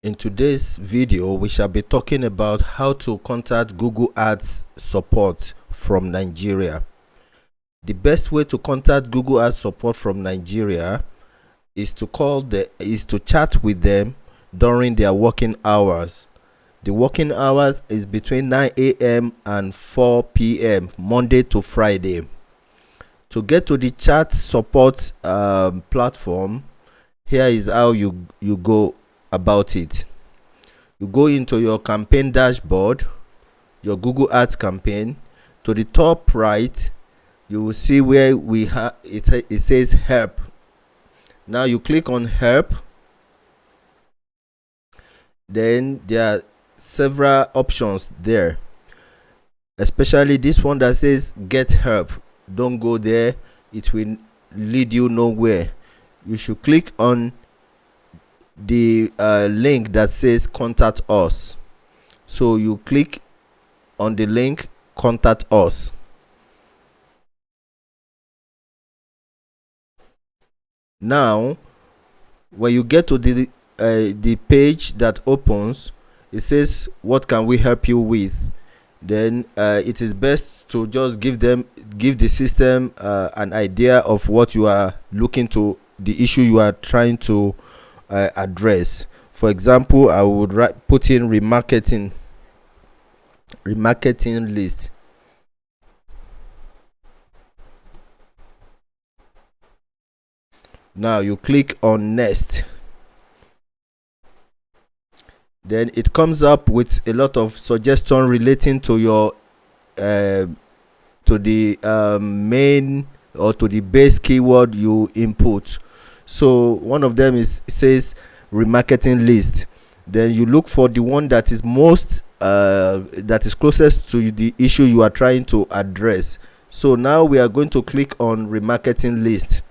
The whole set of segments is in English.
In today's video, we shall be talking about how to contact Google Ads support from Nigeria. The best way to contact Google Ads support from Nigeria is to chat with them during their working hours. The working hours is between 9 a.m. and 4 p.m. Monday to Friday. To get to the chat support platform, here is how you go about it. You go into your campaign dashboard, your Google Ads campaign. To the top right, you will see where we have it says help. Now you click on help. Then there are several options there, especially this one that says get help. Don't go there, it will lead you nowhere. You should click on the link that says contact us. So you click on the link contact us. Now when you get to the page that opens, it says what can we help you with. Then it is best to just give the system an idea of what you are looking to, the issue you are trying to address. For example, I would put in remarketing list. Now you click on next. Then it comes up with a lot of suggestions relating to your to the main or to the base keyword you input. So one of them says remarketing list. Then you look for the one that is most that is closest to the issue you are trying to address. So now we are going to click on remarketing list.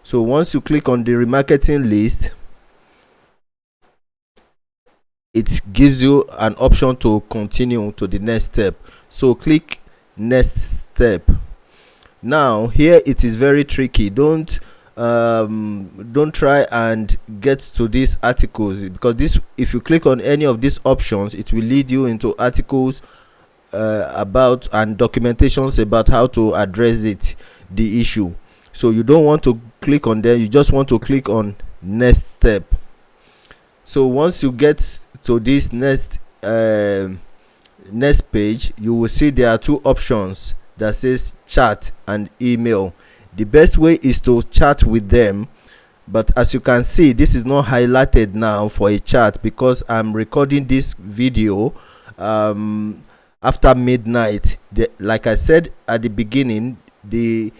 So once you click on the remarketing list, it gives you an option to continue to the next step. So click next step. Now here it is very tricky. Don't try and get to these articles, because if you click on any of these options, it will lead you into articles about and documentations about how to address the issue. So you don't want to click on them, you just want to click on next step. So once you get to this next page, you will see there are two options that says chat and email. The best way is to chat with them, but as you can see, this is not highlighted now for a chat because I'm recording this video after midnight. Like I said at the beginning, the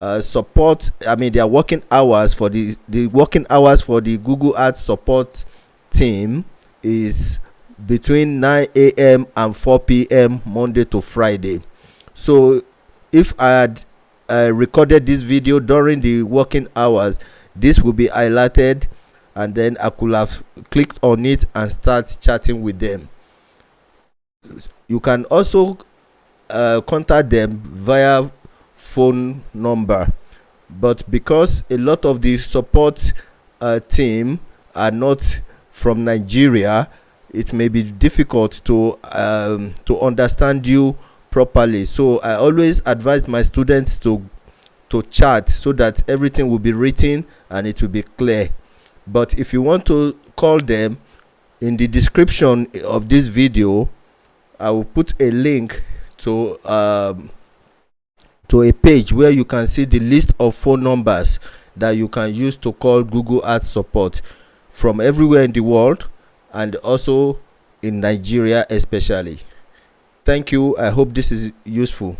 their working hours for the working hours for the Google Ads support team is between 9 a.m. and 4 p.m. Monday to Friday. So if I had recorded this video during the working hours, this will be highlighted, and then I could have clicked on it and start chatting with them. You can also contact them via phone number, but because a lot of the support team are not from Nigeria, it may be difficult to understand you properly. So I always advise my students to chat so that everything will be written and it will be clear. But if you want to call them, in the description of this video I will put a link to a page where you can see the list of phone numbers that you can use to call Google Ads support from everywhere in the world, and also in Nigeria especially. Thank you. I hope this is useful.